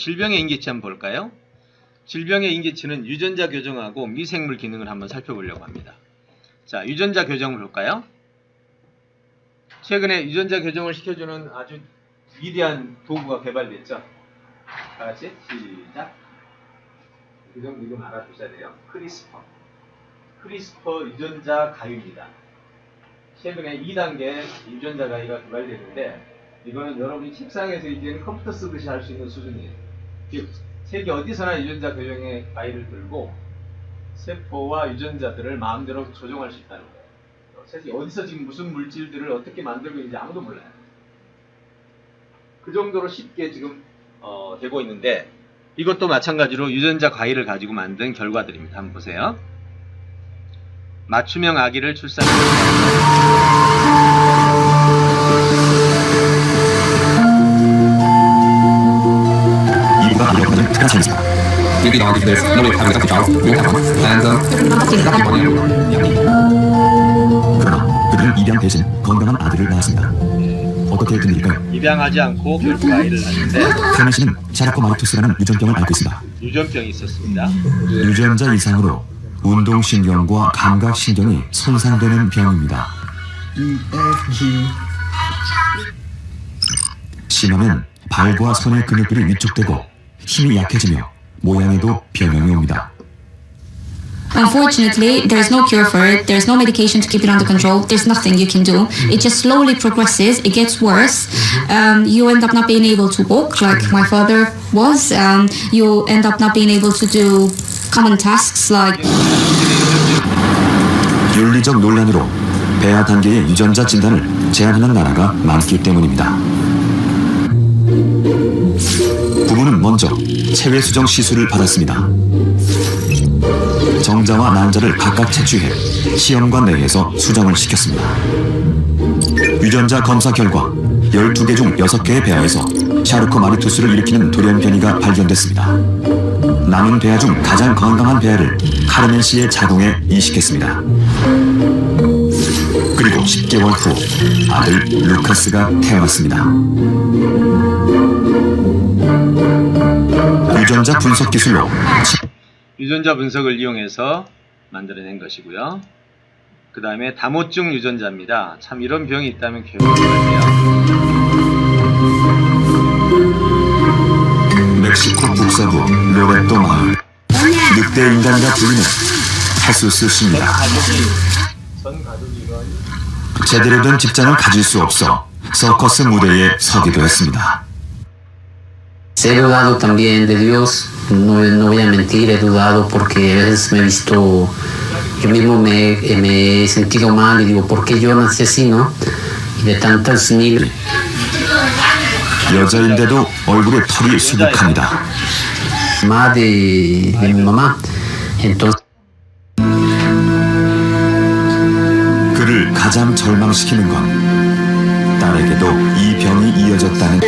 질병의 인계치 한번 볼까요? 질병의 인계치는 유전자 교정하고 미생물 기능을 한번 살펴보려고 합니다. 자, 유전자 교정을 볼까요? 최근에 유전자 교정을 시켜주는 아주 위대한 도구가 개발됐죠. 다 같이 시작. 교정 이름 알아두셔야 돼요. 크리스퍼 유전자 가위입니다. 최근에 2단계 유전자 가위가 개발됐는데 이거는 여러분이 책상에서 이제는 컴퓨터 쓰듯이 할 수 있는 수준이에요. 즉, 세계 어디서나 유전자 교정의 가위를 들고 세포와 유전자들을 마음대로 조정할 수 있다는 거예요. 세계 어디서 지금 무슨 물질들을 어떻게 만들고 있는지 아무도 몰라요. 그 정도로 쉽게 지금 되고 있는데 이것도 마찬가지로 유전자 가위를 가지고 만든 결과들입니다. 한번 보세요. 맞춤형 아기를 이부가 이렇게는 특별한 차이입니다. 그러나 그들은 입양 대신 건강한 아들을 낳았습니다. 어떻게 된 일일까요? 입양하지 않고 결국 아이를 낳는데 케미 씨는 샤라코마이투스라는 유전병을 앓고 있습니다. 유전병이 있었습니다. 유전자 이상으로 운동신경과 감각신경이 손상되는 병입니다. 심하면 발과 손의 근육들이 위축되고 힘이 약해지며 모양에도 변형이 옵니다. Unfortunately, there's no cure for it, there's no medication to keep it under control, there's nothing you can do. It just slowly progresses, it gets worse. You end up not being able to walk like my father was. You end up not being able to do common tasks like 윤리적 논란으로 배아 단계의 유전자 진단을 제한하는 나라가 많기 때문입니다. 부부는 먼저 체외 수정 시술을 받았습니다. 정자와 난자를 각각 채취해 시험관 내에서 수정을 시켰습니다. 유전자 검사 결과 12개 중 6개의 배아에서 샤르코마리투스를 일으키는 돌연변이가 발견됐습니다. 남은 배아 중 가장 건강한 배아를 카르멘 씨의 자궁에 이식했습니다. 그리고 10개월 후 아들 루카스가 태어났습니다. 유전자 분석 기술로 유전자 분석을 이용해서 만들어낸 것이고요. 그 다음에 다모증 유전자입니다. 참 이런 병이 있다면 괴로워해요. 멕시코 북서부 로레토 마을 늑대 인간과 불리는 헤수스 씨입니다. 제대로 된 직장을 가질 수 없어 서커스 무대에 서기도 했습니다. He dudado también de Dios, no voy a mentir, he dudado porque a veces me he visto, yo mismo me he sentido mal y digo, ¿por qué yo nací así, no? Y de tantas mil. 여자인데도 얼굴에 털이 수북합니다. Más de mi mamá, entonces. 그를 가장 절망시키는 건 딸에게도 이 병이 이어졌다는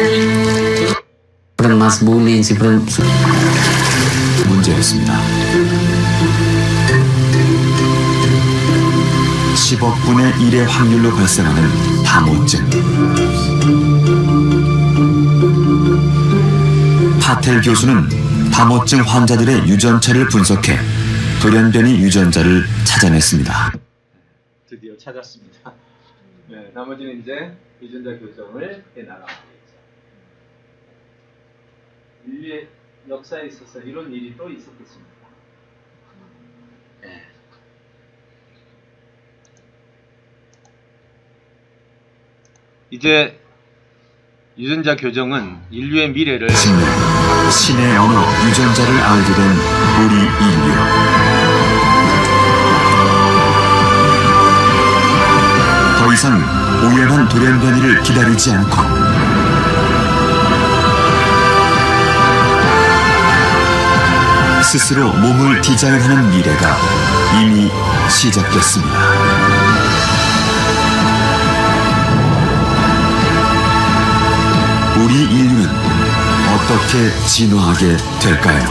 Más bullying, siempre. 문제였습니다. 10억분의 1의 확률로 발생하는 다모증. 파텔 교수는 다모증 환자들의 유전체를 분석해 돌연변이 유전자를 찾아냈습니다. 드디어 찾았습니다. 네, 나머지는 이제 유전자 교정을 해나가고 인류의 역사에 있어서 이런 일이 또 있었겠습니까? 네. 이제 유전자 교정은 인류의 미래를 신의 언어 유전자를 알게 된 우리 인류. 더 이상 우연한 돌연변이를 기다리지 않고 스스로 몸을 디자인하는 미래가 이미 시작됐습니다. 우리 인류는 어떻게 진화하게 될까요?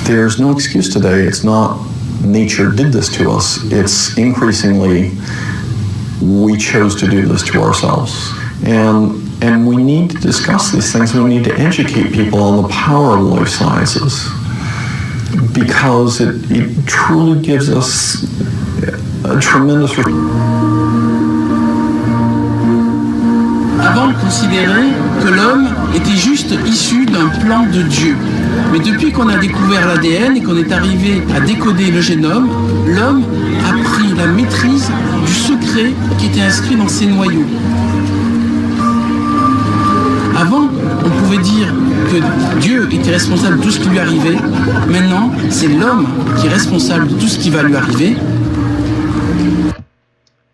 There's no excuse today. It's not nature did this to us. It's increasingly we chose to do this to ourselves. And And we need to discuss these things. We need to educate people on the power of life sciences because it truly gives us a tremendous. Avant, on considérait que l'homme était juste issu d'un plan de Dieu. Mais depuis qu'on a découvert l'ADN et qu'on est arrivé à décoder le génome, l'homme a pris la maîtrise du secret qui était inscrit dans ses noyaux. Avant, on pouvait dire que Dieu était responsable de tout ce qui lui arrivait. Maintenant, c'est l'homme qui est responsable de tout ce qui va lui arriver.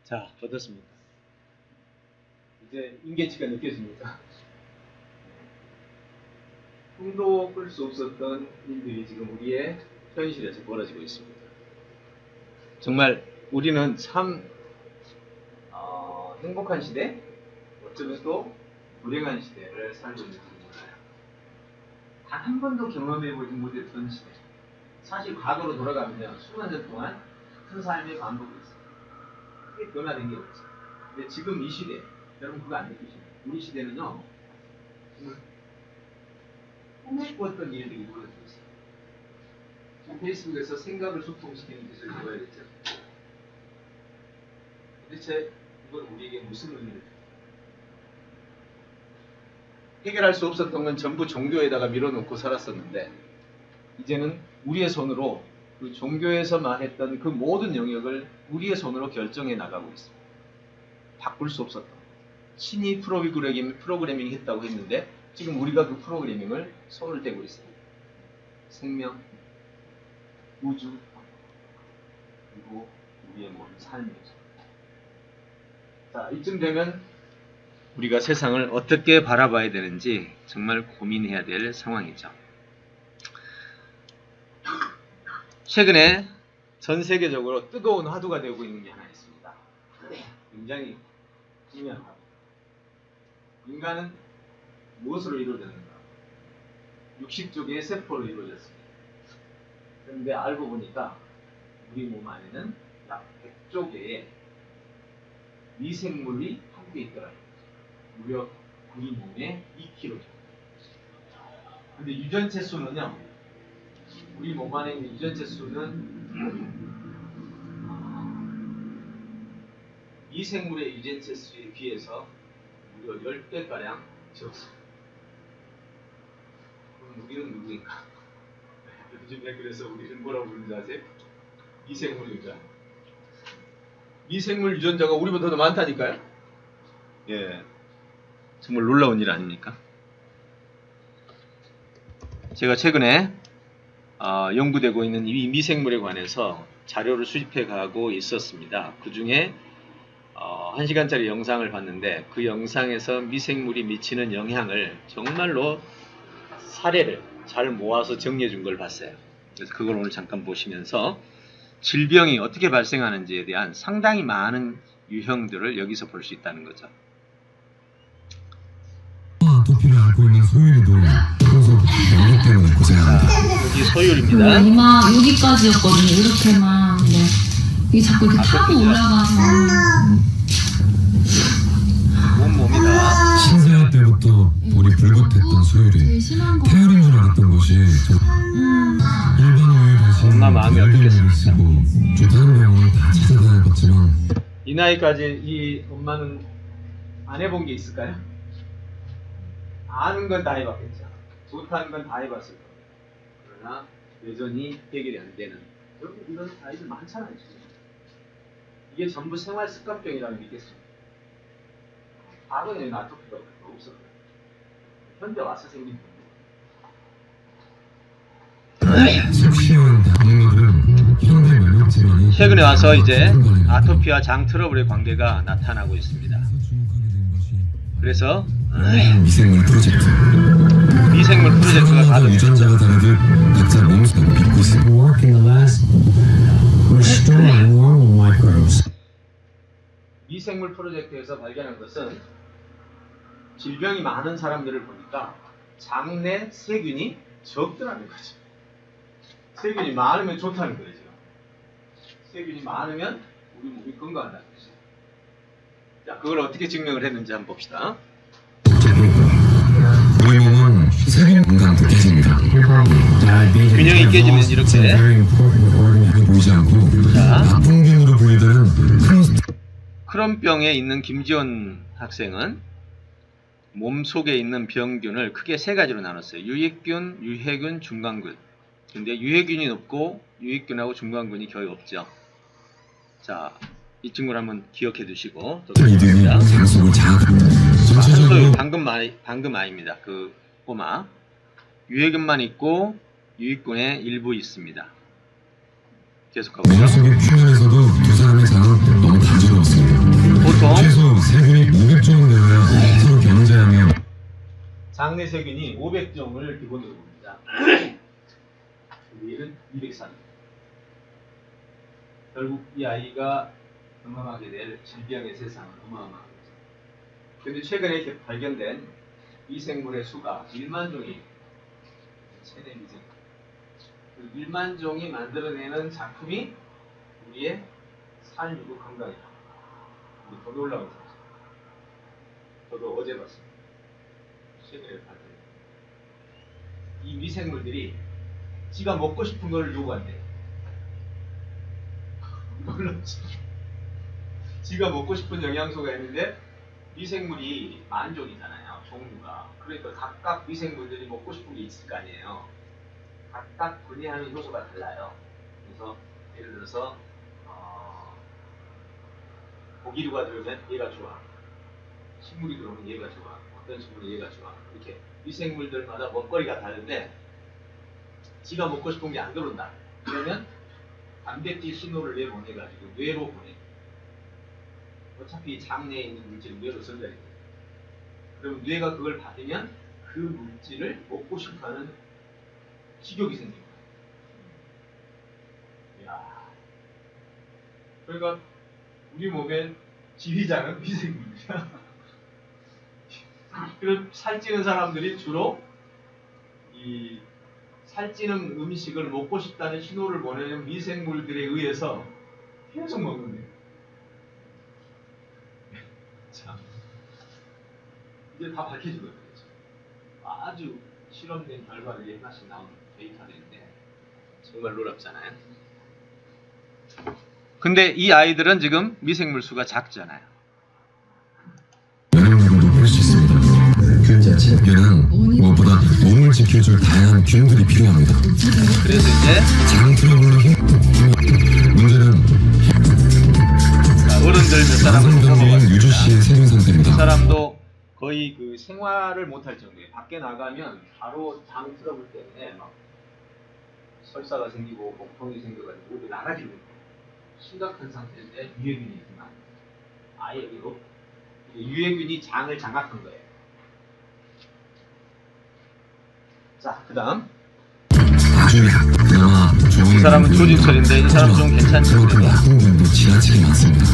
자, 어떻습니까? 이제 임계치가 느껴집니다. 꿈도 꿀 수 없었던 일들이 지금 우리의 현실에서 벌어지고 있습니다. 정말 우리는 참 행복한 시대, 어쩌면 또 불행한 시대를 살고 있는지 몰라요. 단 한 번도 경험해보지 못했던 시대. 사실 과거로 돌아가면 수만 년 동안 같은 삶의 반복이 있어요. 크게 변화된 게 없어요. 근데 지금 이 시대, 여러분 그거 안 느끼시나요? 우리 시대는요, 꿈을 꾸었던 일들이 벌어지고 있어요. 지금 페이스북에서 생각을 소통시키는 기술을 배워야 됐죠. 도대체 이건 우리에게 무슨 의미를 줘요? 해결할 수 없었던 건 전부 종교에다가 밀어놓고 살았었는데 이제는 우리의 손으로 그 종교에서만 했던 그 모든 영역을 우리의 손으로 결정해 나가고 있습니다. 바꿀 수 없었던 신이 프로그래밍 했다고 했는데 지금 우리가 그 프로그래밍을 손을 떼고 있습니다. 생명, 우주, 그리고 우리의 모든 삶이죠. 자, 이쯤 되면 우리가 세상을 어떻게 바라봐야 되는지 정말 고민해야 될 상황이죠. 최근에 전 세계적으로 뜨거운 화두가 되고 있는 게 하나 있습니다. 굉장히 중요한 화두. 인간은 무엇으로 이루어졌는가? 60쪽의 세포로 이루어졌습니다. 그런데 알고 보니까 우리 몸 안에는 약 100쪽의 미생물이 함께 있더라고요. 무려 우리 몸에 2kg. 근데 유전체 수는요, 우리 몸 안에 있는 유전체 수는 미생물의 유전체 수에 비해서 무려 10배가량 적습니다. 그럼 우리는 누구인가? 요즘에 그래서 우리는 뭐라고 부르는지 아세요? 미생물 유전자. 미생물 유전자가 우리보다 더 많다니까요? 예. 정말 놀라운 일 아닙니까? 제가 최근에 연구되고 있는 이 미생물에 관해서 자료를 수집해 가고 있었습니다. 그 중에 1시간짜리 영상을 봤는데 그 영상에서 미생물이 미치는 영향을 정말로 사례를 잘 모아서 정리해 준 걸 봤어요. 그래서 그걸 오늘 잠깐 보시면서 질병이 어떻게 발생하는지에 대한 상당히 많은 유형들을 여기서 볼 수 있다는 거죠. 아토피를 앓고 있는 소율이도 평소 영역 때문에 고생합니다. 여기 소율입니다. 이마 여기까지였거든요. 이렇게만. 근데 이게 자꾸 이렇게 타고 올라가서. 몸이다. 신생아 때부터 볼이 붉었했던 소율이 태열인 줄 알았던 것이 일반 우유 대신 엄마 마음이 열병을 어떻겠습니까? 쓰고 좋다는 병원을 다 찾아다녔지만 이 나이까지 이 엄마는 안 해본 게 있을까요? 아는 건 다 해봤겠죠. 좋다는 건 다 해봤을 겁니다. 그러나 여전히 해결이 안 되는 이런 아이들 많잖아요. 지금. 이게 전부 생활 습관병이라고 믿겠습니다. 과거에는 아토피가 없었어요. 현대 와서 생긴 겁니다. 속 시원 당뇨들은 현대 면역 질환이 최근에 와서 이제 아토피와 장 트러블의 관계가 나타나고 있습니다. 그래서 미생물 프로젝트 미생물 프로젝트가 가동됐죠. 유전자가 다르듯 각자 몸속을 믿고 있습니다. Work in the last restoring normal microbes. 미생물 프로젝트에서 발견한 것은 질병이 많은 사람들을 보니까 장내 세균이 적더라는 거죠. 세균이 많으면 좋다는 거예요. 지금. 세균이 많으면 우리 몸이 건강하다는 거죠. 자, 그걸 어떻게 증명을 했는지 한번 봅시다. 건강도 깨집니다. 균형이 깨지면 이렇게 보이지 않고 자. 나쁜 균으로 분리되는 크론병에 있는 김지원 학생은 몸 속에 있는 병균을 크게 세 가지로 나눴어요. 유익균, 유해균, 중간균. 근데 유해균이 높고 유익균하고 중간균이 거의 없죠. 자, 이 친구를 한번 기억해 두시고 이들이 장속을 장악합니다. 전체적으로 방금 아입니다. 그 꼬마 유해균만 있고 유익균의 일부 있습니다. 계속하고요. 머릿속의 표면에서도 두 사람의 장은 너무 단조로웠습니다. 보통 최소 세균이 500종은 되어야 서로 경쟁하며 장내 세균이 500종을 기본으로 봅니다. 우리는 203. 결국 이 아이가 경험하게 될 질병의 세상은 어마어마합니다. 그런데 최근에 이렇게 발견된 미생물의 수가 1만 종이 최대 미생물. 그 1만 종이 만들어내는 작품이 우리의 삶이고 건강이다. 우리 더 놀라운 사실. 저도 어제 봤습니다. 최근에 발견. 이 미생물들이 지가 먹고 싶은 걸 요구한대. 놀랍지. 지가 먹고 싶은 영양소가 있는데 미생물이 만종이잖아요. 종류가. 그러니까 각각 미생물들이 먹고 싶은 게 있을 거 아니에요. 각각 분해하는 효소가 달라요. 그래서 예를 들어서 고기류가 들어오면 얘가 좋아. 식물이 들어오면 얘가 좋아. 어떤 식물은 얘가 좋아. 이렇게 미생물들마다 먹거리가 다른데 지가 먹고 싶은 게 안 들어온다. 그러면 단백질 신호를 내보내가지고 뇌로 보내. 어차피 장내에 있는 물질은 뇌로 전달이 돼. 그럼 뇌가 그걸 받으면 그 물질을 먹고 싶어하는 식욕이 생깁니다. 이야. 그러니까 우리 몸엔 지휘자는 미생물이야. 그래서 살찌는 사람들이 주로 이 살찌는 음식을 먹고 싶다는 신호를 보내는 미생물들에 의해서 계속 먹는데. 참. 이제 다 밝혀지거든요. 아주 실험된 결과들이 하나씩 나오는 데이터들인데 정말 놀랍잖아요. 근데 이 아이들은 지금 미생물 수가 작잖아요. 영양분으로 볼 수 있습니다. 균 자체는 무엇보다 몸을 지켜줄 다양한 균들이 필요합니다. 그래서 이제 장 트러블로 문제는 어른들 몇 사람은 나성병인 유주 씨의 세균 상태입니다. 그 사람도 거의 그 생활을 못할 정도에 밖에 나가면 바로 장 트러블 때문에 막 설사가 생기고 복통이 생겨가지고 모두 나가지고 심각한 상태인데 유해균이 있지만 아예 여기로 유해균이 장을 장악한 거예요. 자, 그 다음 아주 그나마 좋은 이 사람은 조진철인데 이 사람 좀 괜찮죠? 그만큼 나쁜 균도 지나치게 많습니다.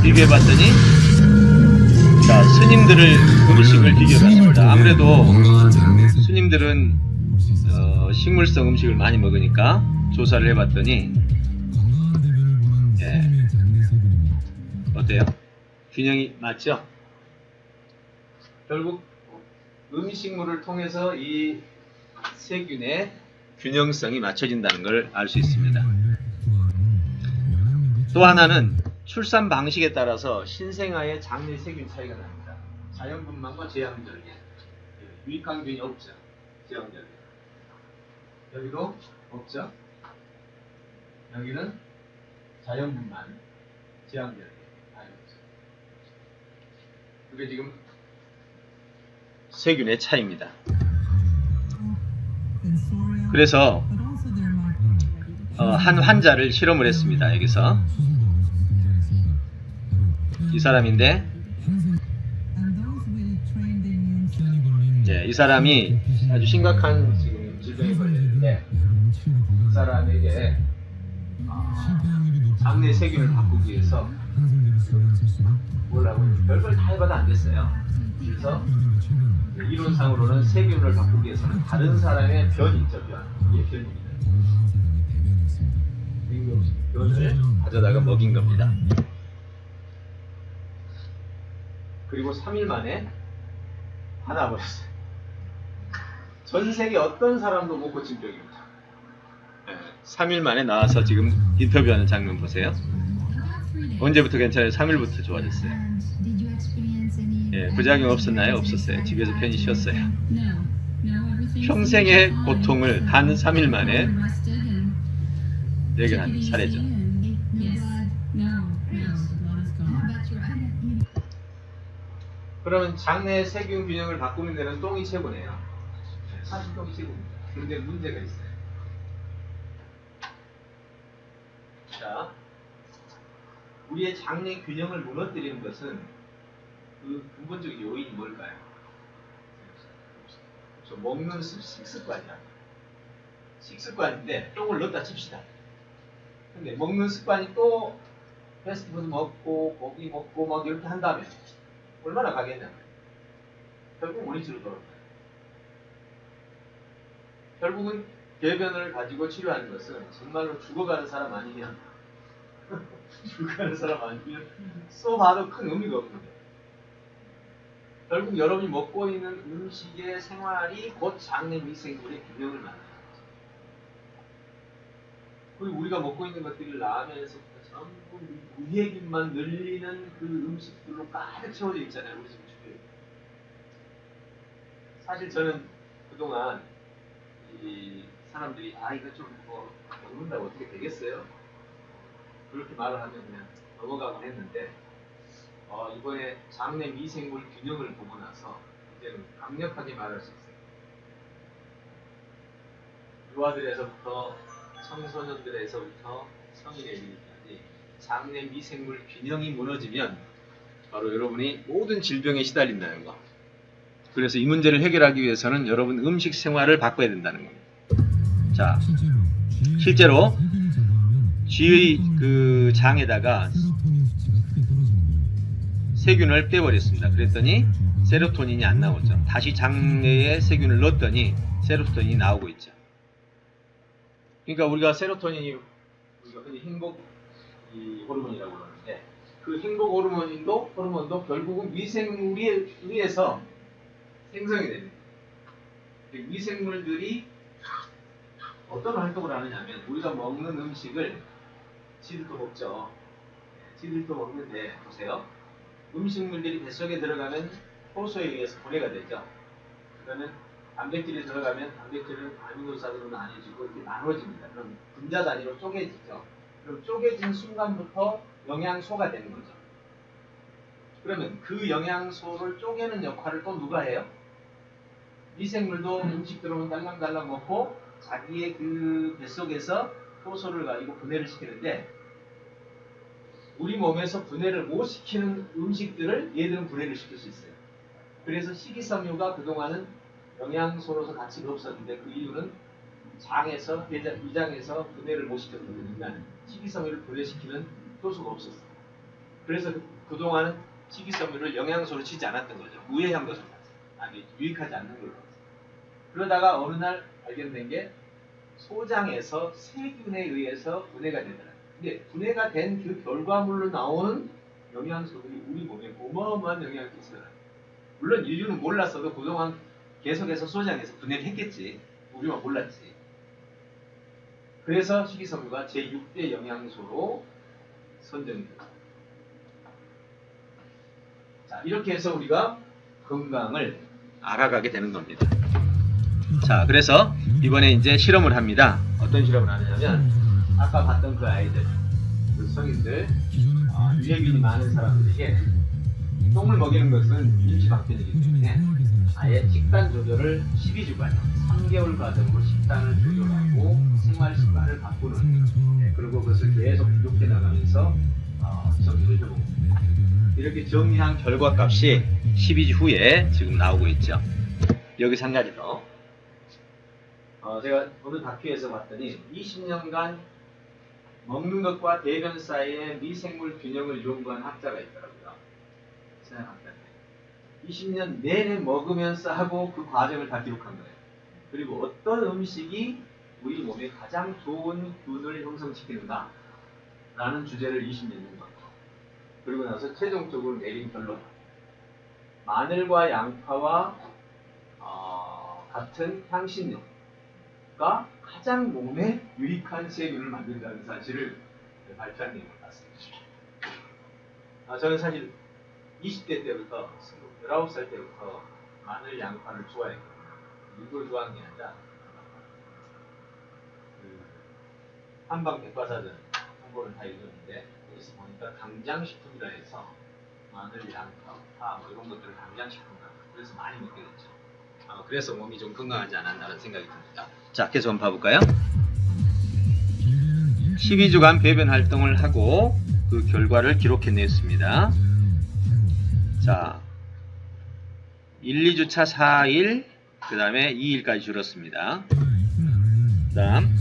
비교해봤더니 자 스님들을 음식을 비교해봤습니다. 아무래도 건강한 장내 세균 스님들은 식물성 음식을 많이 먹으니까 조사를 해봤더니 건강한 대변을 보는 예. 스님의 장내 세균입니다. 어때요? 균형이 맞죠? 결국 음식물을 통해서 이 세균의 균형성이 맞춰진다는 걸 알 수 있습니다. 또 하나는 출산 방식에 따라서 신생아의 장내 세균 차이가 납니다. 자연분만과 제왕절개. 유익한 균이 없죠. 제왕절개. 여기도 없죠. 여기는 자연분만, 제왕절개. 아예 없죠. 그게 지금 세균의 차이입니다. 그래서 한 환자를 실험을 했습니다. 여기서 이 사람인데 이 사람이 아주 심각한 지금 질병에 걸렸는데 이 사람에게 장내 세균을 바꾸기 위해서 뭐라고 별걸 다 해봐도 안 됐어요. 그래서 이론상으로는 세균을 바꾸기 위해서는 다른 사람의 변이 있죠. 이게 변입니다. 변을 가져다가 먹인 겁니다. 그리고 3일 만에 화나버렸어요. 전 세계 어떤 사람도 못 고친 병입니다. 3일 만에 나와서 지금 인터뷰하는 장면 보세요. 언제부터 괜찮아요? 3일부터 좋아졌어요. 예, 부작용 없었나요? 없었어요. 집에서 편히 쉬었어요. 평생의 고통을 단 3일 만에 해결한 사례죠. 그러면 장내 세균 균형을 바꾸는 데는 똥이 최고네요. 사실 똥이 최고입니다. 그런데 문제가 있어요. 자, 우리의 장내 균형을 무너뜨리는 것은 그 근본적인 요인이 뭘까요? 저 먹는 식습관이야. 식습관인데 똥을 넣었다 칩시다. 근데 먹는 습관이 또 패스트푸드 먹고 고기 먹고 막 이렇게 한다면 얼마나 가겠냐? 결국 원위치로 돌아옵니다. 결국은 배변을 가지고 치료하는 것은 정말로 죽어가는 사람 아니면 죽어가는 사람 아니면 쏘봐도 큰 의미가 없는데 결국 여러분이 먹고 있는 음식의 생활이 곧 장내 미생물의 균형을 만드는 거죠. 그리고 우리가 먹고 있는 것들이 라면에서부터 전부 유해균만 늘리는 그 음식들로 가득 채워져 있잖아요. 우리 지금 주변에. 사실 저는 그동안 이 사람들이 이거 좀 먹는다고 어떻게 되겠어요? 그렇게 말을 하면 그냥 넘어가곤 했는데 이번에 장내 미생물 균형을 보고 나서 이제는 강력하게 말할 수 있어요. 유아들에서부터 청소년들에서부터 성인에 이르기까지 장내 미생물 균형이 무너지면 바로 여러분이 모든 질병에 시달린다는 거. 그래서 이 문제를 해결하기 위해서는 여러분 음식 생활을 바꿔야 된다는 겁니다. 자, 실제로 쥐의 그 장에다가 세균을 빼버렸습니다. 그랬더니 세로토닌이 안 나오죠. 다시 장내에 세균을 넣었더니 세로토닌이 나오고 있죠. 그러니까 우리가 세로토닌이 우리가 흔히 행복 호르몬이라고 그러는데 그 행복 호르몬도 결국은 미생물에 의해서 생성이 됩니다. 미생물들이 어떤 활동을 하느냐면 우리가 먹는 음식을 쥐들도 먹죠. 쥐들도 먹는데 보세요. 음식물들이 뱃속에 들어가면 효소에 의해서 분해가 되죠. 그러면 단백질이 들어가면 단백질은 아미노산으로 나뉘어지고 이렇게 나눠집니다. 그럼 분자 단위로 쪼개지죠. 그럼 쪼개진 순간부터 영양소가 되는 거죠. 그러면 그 영양소를 쪼개는 역할을 또 누가 해요? 미생물도 음식 들어오면 달랑달랑 먹고 자기의 그 뱃속에서 효소를 가지고 분해를 시키는데 우리 몸에서 분해를 못 시키는 음식들을 얘들은 분해를 시킬 수 있어요. 그래서 식이섬유가 그동안은 영양소로서 가치가 없었는데 그 이유는 장에서, 위장에서 분해를 못 시켰거든요. 그러니까 식이섬유를 분해시키는 효소가 없었어요. 그래서 그동안은 식이섬유를 영양소로 치지 않았던 거죠. 무해한 것을 봤어요. 유익하지 않는 걸로 봤어요. 그러다가 어느 날 발견된 게 소장에서 세균에 의해서 분해가 되더라고요. 근데 분해가 된 그 결과물로 나오는 영양소들이 우리 몸에 어마어마한 영향을 끼쳐요. 물론 인류는 몰랐어도 그동안 계속해서 소장에서 분해를 했겠지. 우리만 몰랐지. 그래서 식이섬유가 제6대 영양소로 선정됩니다. 자, 이렇게 해서 우리가 건강을 알아가게 되는 겁니다. 자, 그래서 이번에 이제 실험을 합니다. 어떤 실험을 하느냐면 아까 봤던 그 아이들, 그 성인들, 유해균이 많은 사람들에게 똥을 먹이는 것은 임시방편이기 때문에 아예 식단 조절을 12주간, 3개월 과정으로 식단을 조절하고 생활 습관을 바꾸는, 그리고 그것을 계속 부족해 나가면서 정리를 해봅니다. 이렇게 정리한 결과값이 12주 후에 지금 나오고 있죠. 여기서 한 가지 더. 제가 오늘 다큐에서 봤더니 20년간 먹는 것과 대변 사이의 미생물 균형을 연구한 학자가 있더라고요. 생각학자인데 20년 내내 먹으면서 하고 그 과정을 다 기록한 거예요. 그리고 어떤 음식이 우리 몸에 가장 좋은 균을 형성시키는가 라는 주제를 20년 연구했고, 그리고 나서 최종적으로 내린 결론, 마늘과 양파와 같은 향신료가 가장 몸에 유익한 세균을 만든다는 사실을 발표한 내용 같습니다. 저는 사실 20대 때부터 19살 때부터 마늘, 양파를 좋아했거든요. 이걸 좋아한 게 아니라 한방 백과사전 홍보를 다 읽었는데 여기서 보니까 강장식품이라 해서 마늘, 양파, 파 이런 것들을 강장식품이라고 그래서 많이 먹게 됐죠. 그래서 몸이 좀 건강하지 않았나라는 생각이 듭니다. 자, 계속 한번 봐볼까요? 12주간 배변 활동을 하고 그 결과를 기록해냈습니다. 자, 1, 2주차 4일, 그 다음에 2일까지 줄었습니다. 그 다음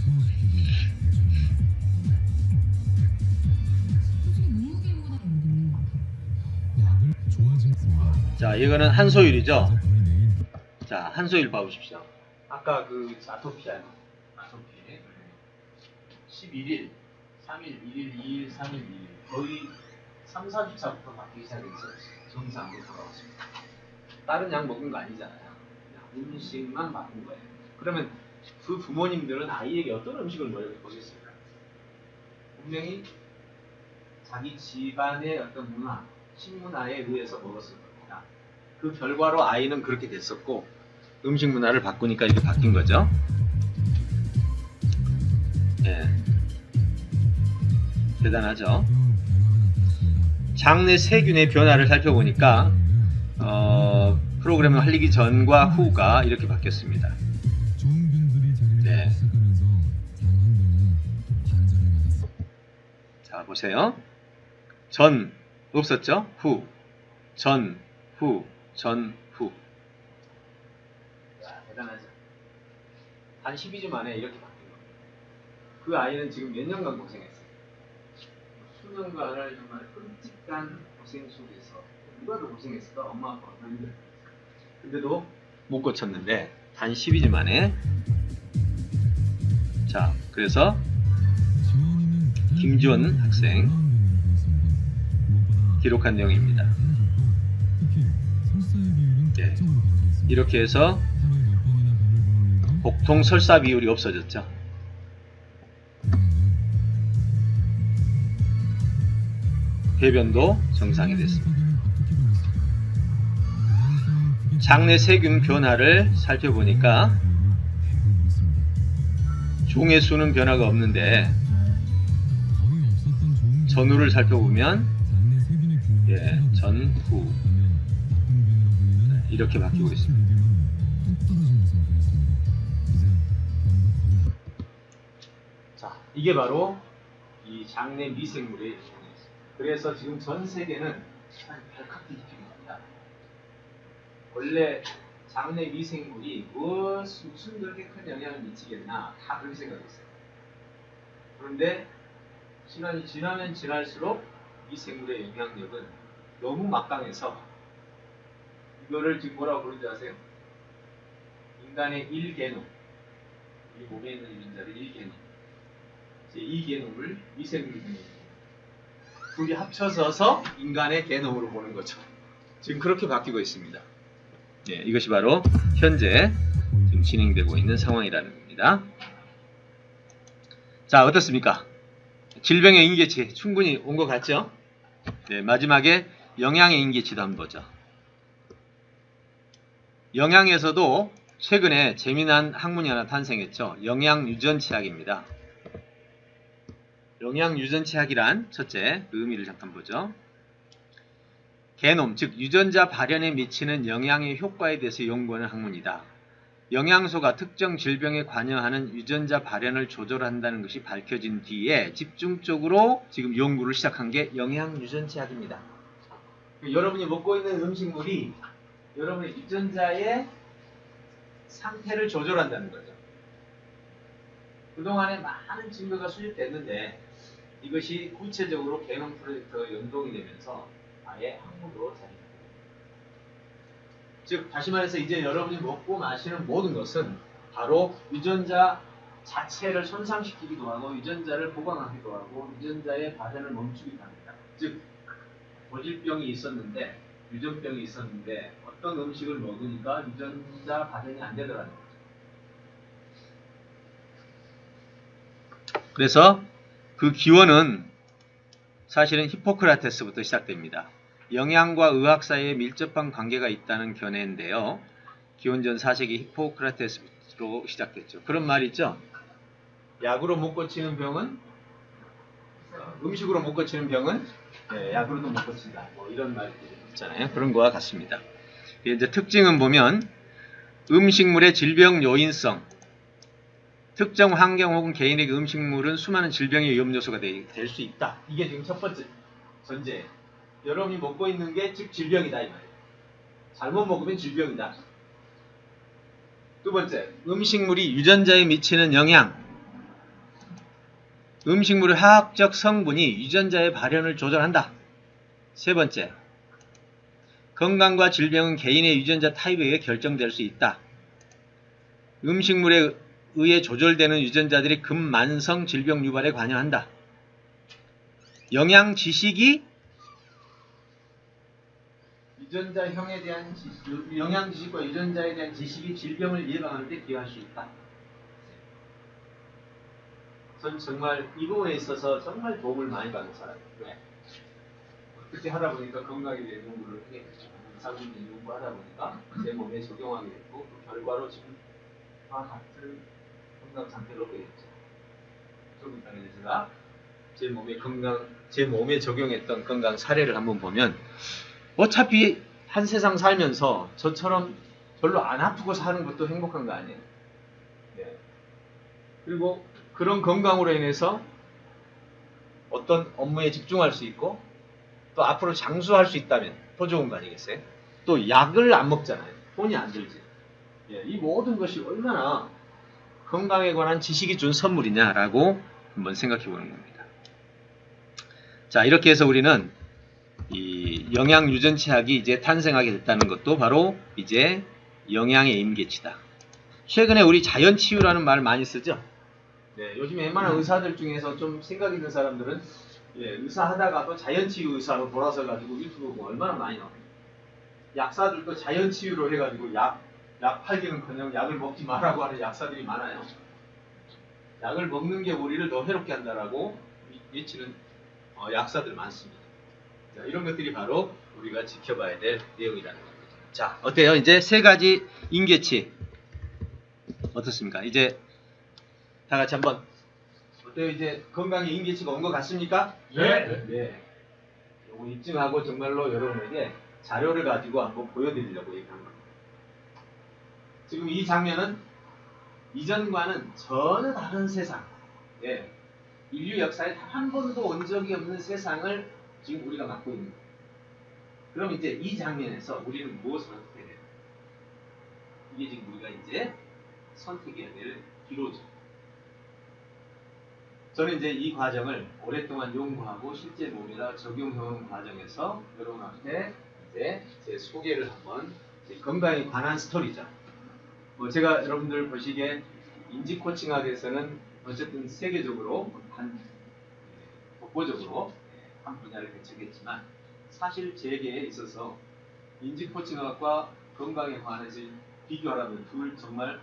자, 이거는 한소율이죠. 자, 한소율 봐보십시오. 아까 그 아토피 11일, 3일, 1일, 2일, 3일, 2일 거의 3, 4주차부터 바뀌기 시작해서 정상으로 돌아왔습니다. 다른 약 먹은 거 아니잖아요. 그냥 음식만 바꾼 거예요. 그러면 그 부모님들은 아이에게 어떤 음식을 먹였을까? 분명히 자기 집안의 어떤 문화, 식문화에 의해서 먹었을 겁니다. 그 결과로 아이는 그렇게 됐었고 음식 문화를 바꾸니까 이렇게 바뀐 거죠. 예. 대단하죠. 장내 세균의 변화를 살펴보니까 프로그램을 흘리기 전과 후가 이렇게 바뀌었습니다. 네. 자, 보세요. 전 없었죠? 후, 전, 후, 전, 후. 야, 대단하죠. 한 12주 만에 이렇게 바뀐 겁니다. 그 아이는 지금 몇 년간 고생했어요. 수년간을 정말 끔찍한 고생 속에서 누가 더 고생했을까? 엄마 아빠가 더 힘들었어요. 근데도 못 고쳤는데 단 12주 만에. 자, 그래서 김주원 학생 기록한 내용입니다. 네. 이렇게 해서 복통 설사 비율이 없어졌죠. 배변도 정상이 됐습니다. 장내 세균 변화를 살펴보니까 종의 수는 변화가 없는데 전후를 살펴보면 예, 전후 이렇게 바뀌고 있습니다. 자, 이게 바로 이 장내 미생물의 영향입니다. 그래서 지금 전 세계는 발칵 뒤집힙니다. 원래 장내 미생물이 무슨 그렇게 큰 영향을 미치겠나 다 그렇게 생각했어요. 그런데 시간이 지나면 지날수록 미생물의 영향력은 너무 막강해서 이거를 지금 뭐라고 부르는지 아세요? 인간의 1게놈, 이 몸에 있는 유전자를 1게놈, 제 2게놈을 미생물 게놈, 둘이 합쳐져서 인간의 게놈으로 보는 거죠. 지금 그렇게 바뀌고 있습니다. 예, 이것이 바로 현재 지금 진행되고 있는 상황이라는 겁니다. 자, 어떻습니까? 질병의 인계치 충분히 온 것 같죠? 네, 마지막에 영양의 인계치도 한번 보죠. 영양에서도 최근에 재미난 학문이 하나 탄생했죠. 영양유전치학입니다. 영양유전치학이란 첫째, 그 의미를 잠깐 보죠. 게놈, 즉 유전자 발현에 미치는 영양의 효과에 대해서 연구하는 학문이다. 영양소가 특정 질병에 관여하는 유전자 발현을 조절한다는 것이 밝혀진 뒤에 집중적으로 지금 연구를 시작한 게 영양유전치학입니다. 여러분이 먹고 있는 음식물이 여러분의 유전자의 상태를 조절한다는 거죠. 그동안에 많은 증거가 수집됐는데 이것이 구체적으로 게놈 프로젝트가 연동이 되면서 아예 학문으로 자리 잡게 됩니다. 즉 다시 말해서 이제 여러분이 먹고 마시는 모든 것은 바로 유전자 자체를 손상시키기도 하고 유전자를 보강하기도 하고 유전자의 발현을 멈추기도 합니다. 즉 고질병이 있었는데 유전병이 있었는데 어떤 음식을 먹으니까 유전자 발현이 안 되더라는 거죠. 그래서 그 기원은 사실은 히포크라테스부터 시작됩니다. 영양과 의학 사이에 밀접한 관계가 있다는 견해인데요. 기원전 4세기 히포크라테스로 시작됐죠. 그런 말이 있죠. 약으로 못 고치는 병은 음식으로 못 고치는 병은 약으로도 못 고친다. 뭐 이런 말이 있잖아요. 그런 거와 같습니다. 이제 특징은 보면 음식물의 질병 요인성, 특정 환경 혹은 개인에게 음식물은 수많은 질병의 위험 요소가 될 수 있다. 이게 지금 첫 번째 전제. 여러분이 먹고 있는 게 즉 질병이다 이 말이에요. 잘못 먹으면 질병이다. 두 번째, 음식물이 유전자에 미치는 영향. 음식물의 화학적 성분이 유전자의 발현을 조절한다. 세 번째, 건강과 질병은 개인의 유전자 타입에 의해 결정될 수 있다. 음식물에 의해 조절되는 유전자들이 근만성 질병 유발에 관여한다. 영양 지식이 유전자형에 대한 영양 지식과 유전자에 대한 지식이 질병을 예방하는 데 기여할 수 있다. 전 정말 이 부분에 있어서 정말 도움을 많이 받는 사람이에요. 왜? 어떻게 하다 보니까 건강에 대한 연구를 하게 됐죠. 의사분이 연구하다 보니까 제 몸에 적용하게 됐고 그 결과로 지금과 같은 건강 상태를 얻게 됐죠. 조금 전에 제가 제 몸에 적용했던 건강 사례를 한번 보면 어차피 한 세상 살면서 저처럼 별로 안 아프고 사는 것도 행복한 거 아니에요. 네. 그리고 그런 건강으로 인해서 어떤 업무에 집중할 수 있고 또 앞으로 장수할 수 있다면 더 좋은 거 아니겠어요? 또 약을 안 먹잖아요. 돈이 안 들지. 예, 이 모든 것이 얼마나 건강에 관한 지식이 준 선물이냐라고 한번 생각해 보는 겁니다. 자, 이렇게 해서 우리는 이 영양 유전체학이 이제 탄생하게 됐다는 것도 바로 이제 영양의 임계치다. 최근에 우리 자연치유라는 말을 많이 쓰죠. 네, 요즘 웬만한 의사들 중에서 좀 생각 있는 사람들은 의사 하다가도 자연치유 의사로 돌아서 가지고 유튜브 보면 얼마나 많이 나옵니다. 약사들도 자연치유로 해가지고 약 팔기는커녕 약을 먹지 말라고 하는 약사들이 많아요. 약을 먹는 게 우리를 더 해롭게 한다라고 외치는 약사들 많습니다. 자, 이런 것들이 바로 우리가 지켜봐야 될 내용이라는 겁니다. 자, 어때요? 이제 세 가지 임계치 어떻습니까? 이제 다 같이 한번 어때요? 이제 건강의 임계치가 온 것 같습니까? 네. 네. 요거 입증하고 정말로 여러분에게 자료를 가지고 한번 보여드리려고 얘기한 겁니다. 지금 이 장면은 이전과는 전혀 다른 세상, 인류 역사에 단 한 번도 온 적이 없는 세상을 지금 우리가 맡고 있는 거예요. 그럼 이제 이 장면에서 우리는 무엇을 어떻게 해야 돼요? 이게 지금 우리가 이제 선택해야 될 기로죠. 저는 이제 이 과정을 오랫동안 연구하고 실제 몸에다 적용해오는 과정에서 여러분한테 이제 제 소개를 한번 건강에 관한 스토리죠. 제가 여러분들 보시기에 인지 코칭학에서는 어쨌든 세계적으로 독보적으로 한 분야를 개척했지만 사실 제게에 있어서 인지 코칭학과 건강에 관해서 비교하라면 둘 정말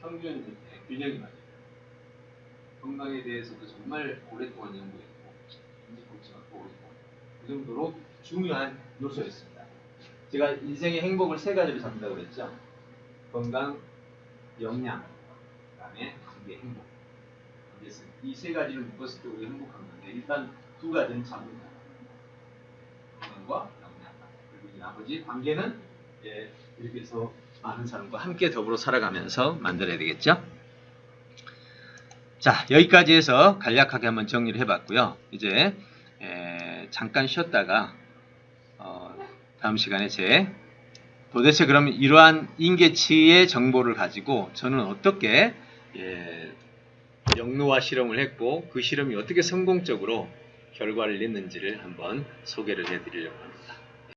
평균 균형이 맞아요. 건강에 대해서도 정말 오랫동안 연구했고 인지 코칭학도 오랫동안 그 정도로 중요한 요소였습니다. 제가 인생의 행복을 세 가지로 잡는다고 그랬죠. 건강, 영양, 그 다음에 관계, 행복. 이 세 가지를 묶었을 때 우리가 행복한 건데 일단 두 가지는 잡는다. 건강과 영양, 그리고 이 나머지 관계는 이렇게 해서 많은 사람과 함께 더불어 살아가면서 만들어야 되겠죠. 자, 여기까지 해서 간략하게 한번 정리를 해봤고요. 이제 잠깐 쉬었다가 다음 시간에 도대체 그럼 이러한 임계치의 정보를 가지고 저는 어떻게 영노화 실험을 했고 그 실험이 어떻게 성공적으로 결과를 냈는지를 한번 소개를 해드리려고 합니다.